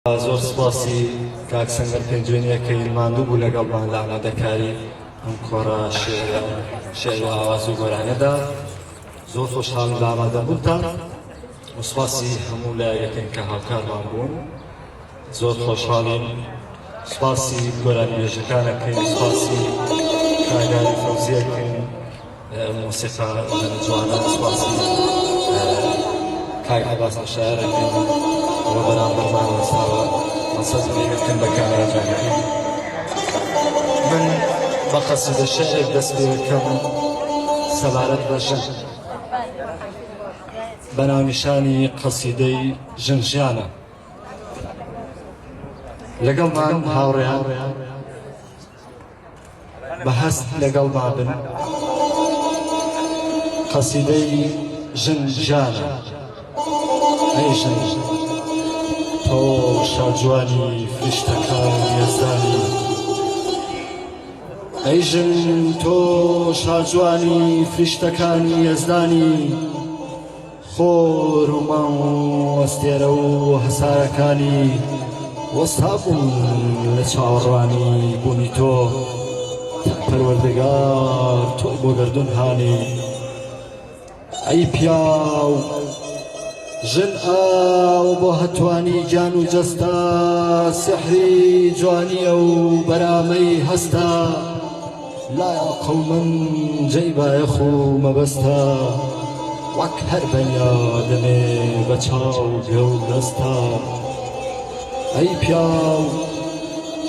زۆر سپاسی کاک سەنگەر پێنجوێنیەکەی ماندوو بوو لەگەڵمان لە ئامادەکاری ئەم کۆڕە شێعر و ئاواز و گۆرانەدا. زۆر خۆشحاڵم لە ئامادەبوونتان و سپاسی هەموو لایەکەین کە هاوکارمان بوون. زۆر خۆشحاڵیم. سپاسی گۆرانی بێژەکانەکەین، سپاسی کاگاری فەوزیەکەین، مۆسیقا جوانان، سپاسی کاک عەباس شاعرەکەین و بەرامبەرمان وەستاوە مەسەد بێگەکەن بە کارەکانەکەین. من بە قەسیدە شەعرێک دەست پێ دەکەم سەبارەت بە ژن، بە ناونیشانی قەسیدەی ژنژیانە. لەگەڵمان هاوڕێیان بە هەست لەگەڵمان بن. قەسیدەی ژنژیانە. ئەی ژن تۆ شاجوانی فریشتەکانی یەزدانی، ئەی ژن تۆ شاجوانی فریشتەکانی یەزدانی، خۆر و مام و ئەستێرە و هەسارەکانی وەستا بوون لە چاوەڕوانی بوونی تۆ. پەروەردگار تۆ بۆ گەردون هانی. ئەی پیاو ژن ئاو بۆ هەتوانی گیان و جەستا، سحری جوانیە و بەرامەی هەستا، لایە قەومن جێی بایەخ و مەبەستا، وەک هەر بەنیادمێ بە چاو بێ و دەستا. ئەی پیاو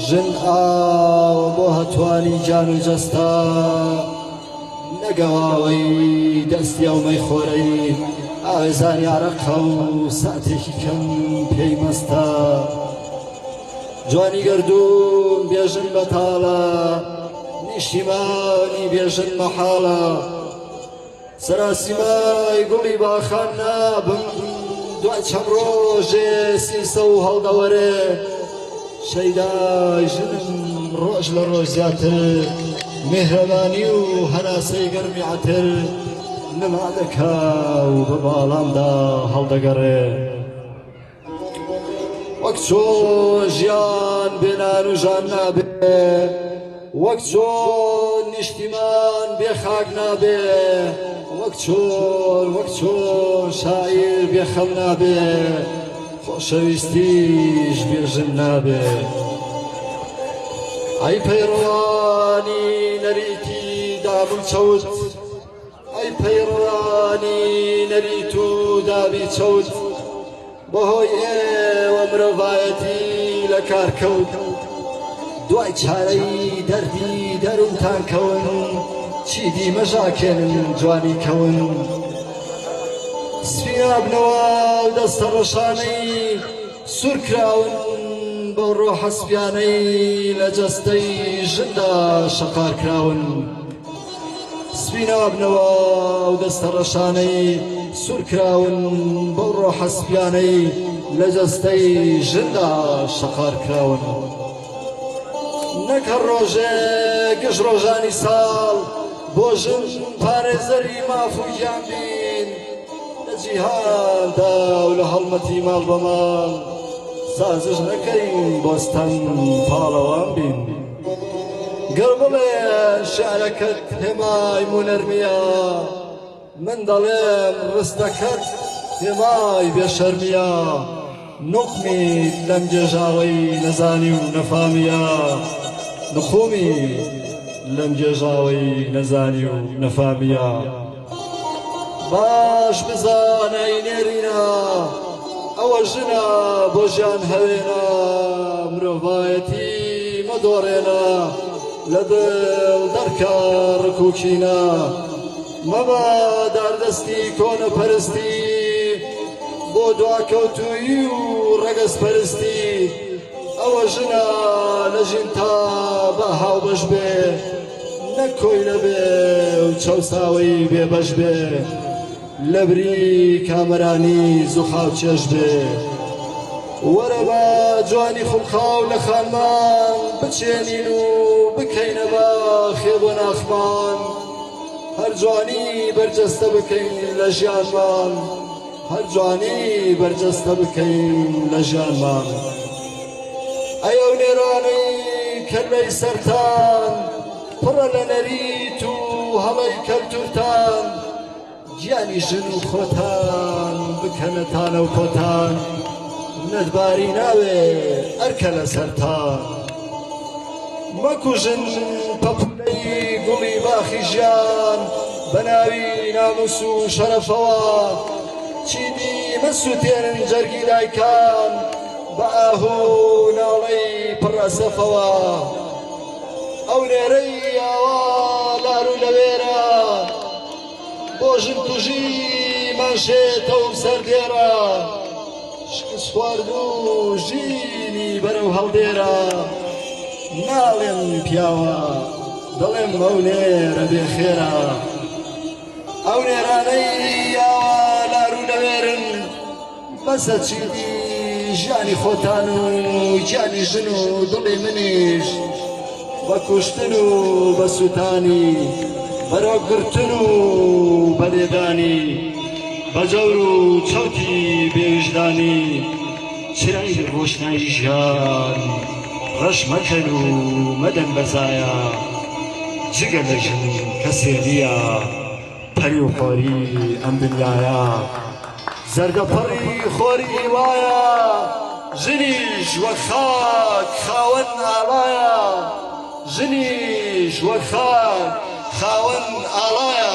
ژن ئاو بۆ هەتوانی گیان و جەستا، نەگەواوەی دەستی ئەو مەیخۆرەی، ئاوێزانی عەرەقە و ساتێکی کەم پێی مەستە. جوانی گەردوون بێژن بەتاڵە، نیشتیمانی بێژن مەحاڵە، سەراسیمای گوڵی باخان نابم، دوای چەند ڕۆژێ سیسە و هەڵدەوەرێ، شەیدای ژنم ڕۆژ لە ڕۆژ زیاتر، میهرەبانی و هەناسەی گەرمی عەتر، نما دەکا و بە باڵامدا هەڵدەگەڕێ. وەک چۆ ژیان بێنان و ژان نابێ، وەک چۆ نیشتیمان بێ خاک نابێ، وەک چۆن شاعیر بێ خەم نابێ، خۆشەویستیش بێژن نابێ. ئەی پەیڕەوانی نەریتی دابم چەوت، ئەی پەیڕەوانی نەریت و دابی چەوت، بەهۆی ئێوە مرۆڤایەتی لە کار کەوت، دوای چارەی دەردی دەروونتان کەون، چیدی مەژاکێنن جوانی کەون. سفینە بنەوە و دەستە ڕەشانەی سوور کراون، بەو ڕۆحە سپیانەی لە جەستەی ژندا شەقار کراون. سفینە بنەوە و دەستە ڕەشانەی سوور کراون، بەو ڕۆحە سپیانەی لە جەستەی ژندا شەقار کراون. نەک هەر ڕۆژێ گشت ڕۆژانی ساڵ، بۆ ژن پارێزەری ماف و گیان بین، لە جیهاندا و لە هەڵمەتی ماڵ بە ماڵ، سازش نەکەین بۆستان پاڵەوان بین. گەر بڵێن شێعرەکەت هێمای مونەرمیە، من دەڵێم ڕستەکەت هێمای بێشەرمیە، نوقمیت لەم گێژاوەی نەزانی و نەفامیە، نخۆمی لەم گێژاوەی نەزانی و نەفامیە. باش بزانەی نێرینە ئەوە ژنە بۆ ژیان هەوێنە، مرۆڤایەتی مەدۆڕێنە، لە دڵ دەرکە ڕکوکینە، مەبە داردەستی کۆنە پەرستی، بۆ دواکەوتووی و ڕەگەز پەرستی. ئەوە ژنە لە ژین تا بە هاوبەش بێ، نەک کۆی لەبێ و چەوساوی بێبەش بێ، لە بری کامەرانی زوخاو چێش بێ. وەرە بە جوانی خوڵخاو لە خانمان بچێنین و بکەینە بە خێبۆ ناخمان، هەر جوانی بەرجەستە بکەین لە ژیانمان، هەر جوانی بەرجەستە بکەین لە ژیانمان. نێرانەی کەلەی سەرتان پڕە لە نەریت و هەڵەی کەلتورتان گیانی ژن و خۆتان بکەنەتانە و کۆتان نەتباری ناوێ ئەرکە لە سەرتان مەکوژن پەپولەی گوڵی باخی ژیان بە ناوی ناموس و شەرەفەوە چیدی مەسووتێنن جەرگی دایکان بە ئاهوو ناڵەی پڕەسەفەوە ئەو نێرەی ئاوا لار و لەوێرە بۆ ژن توژی ماشێتەوە سەردێرە شکست خوارد و ژینی بەرەو هەڵدێرە ناڵێن پیاوە دەڵێم ئەو نێرە بێخێرە ئەو نێرانەی ئاوا لار و لەوێرن بەسە چیدی ژیانی خۆتان و گیانی ژن و دڵی منیش بە کوشتن و بە سووتانی بەرۆگرتن و بەلێدانی بە جەور و چەوتی بێویژدانی چرای ڕۆشنایی ژیان ڕەش مەکەن و مەدەن بەزایە جگە لە ژن کەسێ نییە پەری و خۆری ئەم دنیایە زەردەپەڕی خۆری وایە ژنیش وەک خاک خاوەن ئاڵایە ژنیش وەک خاک خاوەن ئاڵایە